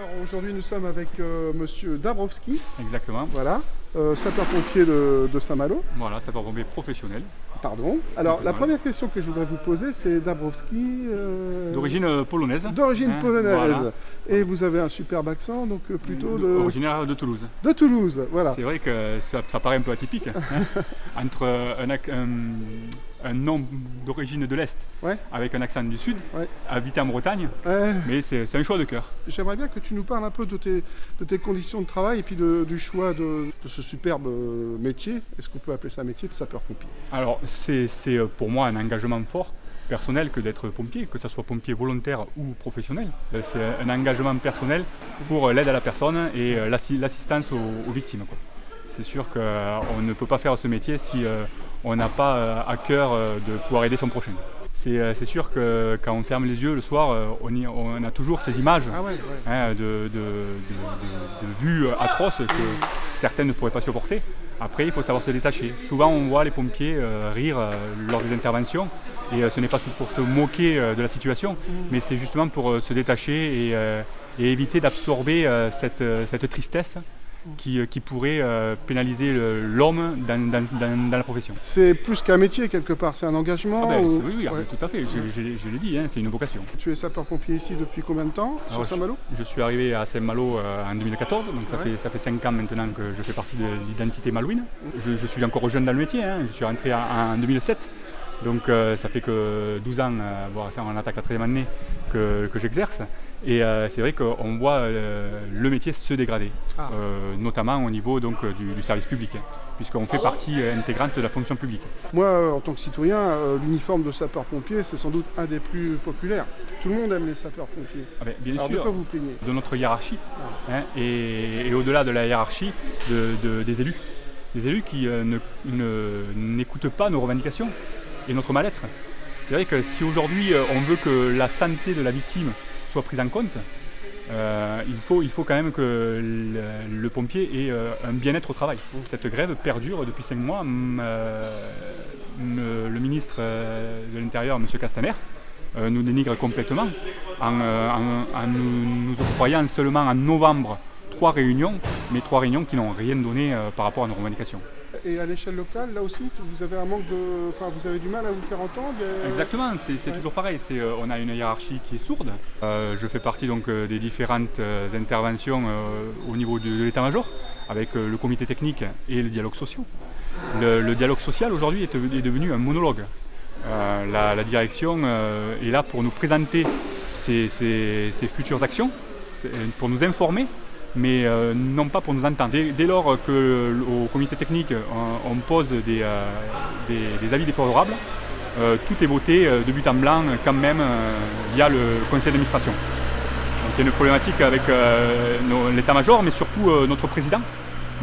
Alors aujourd'hui nous sommes avec Monsieur Dabrowski, Exactement. voilà, sapeur-pompier de Saint-Malo. Voilà, sapeur-pompier professionnel. Pardon. Alors la Voilà. première question que je voudrais vous poser, c'est Dabrowski. D'origine polonaise. D'origine Hein, polonaise. voilà. Et vous avez un superbe accent, donc plutôt Originaire de Toulouse. de Toulouse. Voilà. C'est vrai que ça paraît un peu atypique. Entre un nom d'origine de l'Est Ouais. avec un accent du Sud, Ouais. habité en Bretagne, Ouais. mais c'est un choix de cœur. J'aimerais bien que tu nous parles un peu de tes conditions de travail et puis du choix de ce superbe métier. Est-ce qu'on peut appeler ça un métier de sapeur-pompier? Alors c'est pour moi un engagement fort personnel que d'être pompier, que ce soit pompier volontaire ou professionnel. C'est un engagement personnel pour l'aide à la personne et l'assistance aux victimes, quoi. C'est sûr qu'on ne peut pas faire ce métier si on n'a pas à cœur de pouvoir aider son prochain. C'est sûr que quand on ferme les yeux le soir, on a toujours ces images Ah ouais, ouais. hein, de vues atroces que certains ne pourraient pas supporter. Après, il faut savoir se détacher. Souvent, on voit les pompiers rire lors des interventions et ce n'est pas pour se moquer de la situation, mais c'est justement pour se détacher et éviter d'absorber cette tristesse qui pourrait pénaliser l'homme dans la profession. C'est plus qu'un métier quelque part, c'est un engagement. Oui, Ouais. tout à fait, je l'ai dit, hein, c'est une vocation. Tu es sapeur-pompier ici depuis combien de temps sur Alors, Saint-Malo? Je suis arrivé à Saint-Malo en 2014, donc Ouais. ça fait 5 ans maintenant que je fais partie de l'identité malouine. Je suis encore jeune dans le métier, hein, je suis rentré en 2007, donc ça fait que 12 ans, voire on attaque la 13e année que j'exerce. Et c'est vrai qu'on voit le métier se dégrader, Ah. notamment au niveau donc, du service public, hein, puisqu'on fait partie intégrante de la fonction publique. Moi, en tant que citoyen, l'uniforme de sapeur-pompier, c'est sans doute un des plus populaires. Tout le monde aime les sapeurs-pompiers. Ah ben, bien Alors de sûr, quoi vous plaignez? de notre hiérarchie, hein, et au-delà de la hiérarchie, des élus. Des élus qui n'écoutent pas nos revendications et notre mal-être. C'est vrai que si aujourd'hui on veut que la santé de la victime soit prise en compte, il faut quand même que le pompier ait un bien-être au travail. Cette grève perdure depuis 5 mois. Le ministre de l'Intérieur, M. Castaner, nous dénigre complètement en nous octroyant seulement en novembre 3 réunions, mais 3 réunions qui n'ont rien donné par rapport à nos revendications. Et à l'échelle locale, là aussi, vous avez un manque de... Enfin, vous avez du mal à vous faire entendre Exactement, c'est Ouais. toujours pareil. On a une hiérarchie qui est sourde. Je fais partie donc des différentes interventions au niveau de l'état-major, avec le comité technique et le dialogue social. Le dialogue social aujourd'hui est devenu un monologue. La direction est là pour nous présenter ses futures actions, pour nous informer, mais non pas pour nous entendre. Dès lors qu'au comité technique on pose des avis défavorables, tout est voté de but en blanc quand même via le conseil d'administration. Donc il y a une problématique avec l'état-major, mais surtout notre président,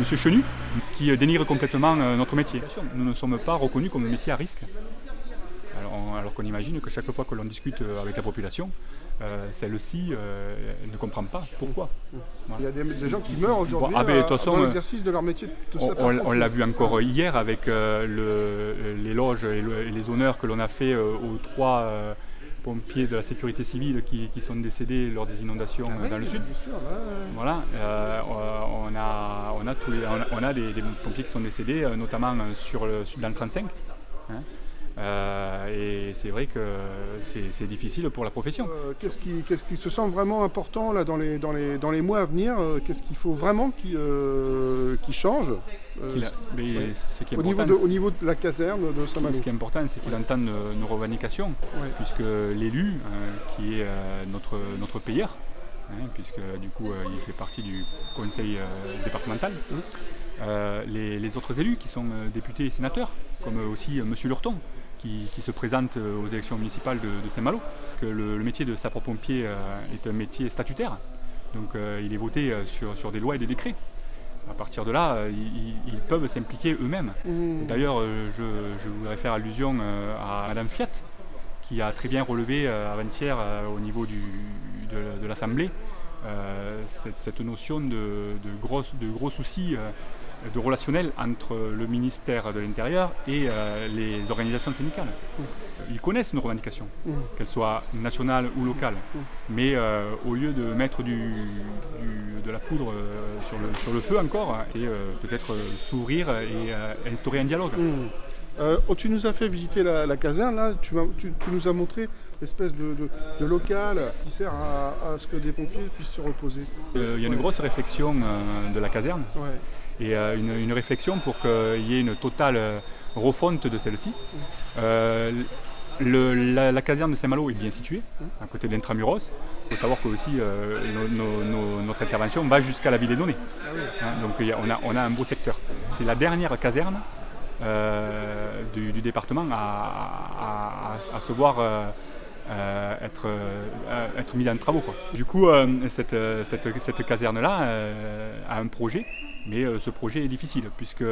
M. Chenu, qui dénigre complètement notre métier. Nous ne sommes pas reconnus comme un métier à risque. Alors qu'on imagine que chaque fois que l'on discute avec la population, celle-ci ne comprend pas pourquoi. Il y a des gens qui meurent aujourd'hui Bon, de toute façon, dans l'exercice de leur métier de sapeur-pompier. on l'a vu encore hier avec l'éloge et les honneurs que l'on a fait aux 3 pompiers de la sécurité civile qui sont décédés lors des inondations dans le sud. Bien sûr, Voilà, on a des pompiers qui sont décédés, notamment dans le 35. Hein. Et c'est vrai que c'est difficile pour la profession. Qu'est-ce qui te semble vraiment important là, dans les mois à venir? Qu'est-ce qu'il faut vraiment qui change Ce qui est au important, niveau de la caserne de Saint-Malo? ce qui est important, c'est qu'il entende nos revendications, Ouais. puisque l'élu, qui est notre payeur, puisque du coup il fait partie du conseil départemental, les autres élus qui sont députés et sénateurs, comme aussi M. Lurton, qui se présente aux élections municipales de Saint-Malo, que le métier de sapeur-pompier est un métier statutaire, donc il est voté sur des lois et des décrets. À partir de là, ils peuvent s'impliquer eux-mêmes. D'ailleurs, je voudrais faire allusion à Madame Fiat, qui a très bien relevé avant-hier au niveau de l'Assemblée cette notion de gros soucis de relationnel entre le ministère de l'Intérieur et les organisations syndicales. Ils connaissent nos revendications, qu'elles soient nationales ou locales, mais au lieu de mettre de la poudre sur le feu encore, c'est peut-être s'ouvrir et instaurer un dialogue. Tu nous as fait visiter la caserne, là, tu nous as montré l'espèce de local qui sert à ce que des pompiers puissent se reposer. Il y a une grosse réflexion de la caserne, et une réflexion pour qu'il y ait une totale refonte de celle-ci. La caserne de Saint-Malo est bien située, à côté de l'Intramuros. Il faut savoir que aussi notre intervention va jusqu'à la ville des Données. Donc on a un beau secteur. C'est la dernière caserne du département à se voir être mise en travaux, quoi. Du coup, cette caserne-là a un projet, mais ce projet est difficile, puisque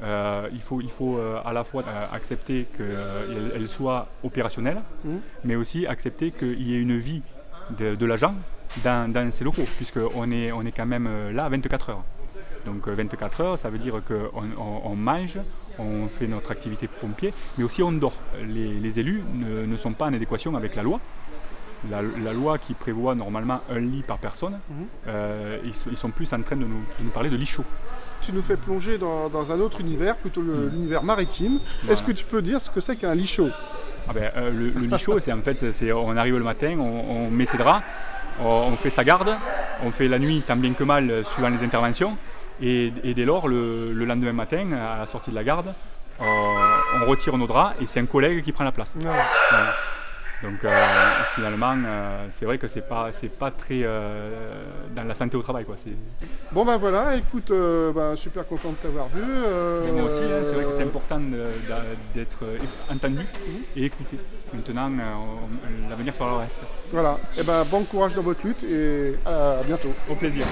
il faut à la fois accepter qu'elle soit opérationnelle, mais aussi accepter qu'il y ait une vie de l'agent dans ces locaux, puisqu'on est quand même là 24 heures. Donc 24 heures, ça veut dire qu'on mange, on fait notre activité pompier, mais aussi on dort. Les élus ne sont pas en adéquation avec la loi. La loi qui prévoit normalement un lit par personne, ils sont plus en train de nous parler de lit chaud. Tu nous fais plonger dans un autre univers, plutôt l'univers maritime. Voilà. Est-ce que tu peux dire ce que c'est qu'un lit chaud? Le lit chaud, on arrive le matin, on met ses draps, on fait sa garde, on fait la nuit tant bien que mal suivant les interventions. Et dès lors, le lendemain matin, à la sortie de la garde, on retire nos draps et c'est un collègue qui prend la place. Voilà. Donc finalement, c'est vrai que c'est pas très dans la santé au travail, quoi. Bon ben voilà, écoute, super content de t'avoir vu. Moi aussi, c'est vrai que c'est important d'être entendu et écouté. Maintenant, l'avenir fera le reste. Voilà, et bon courage dans votre lutte et à bientôt. Au plaisir.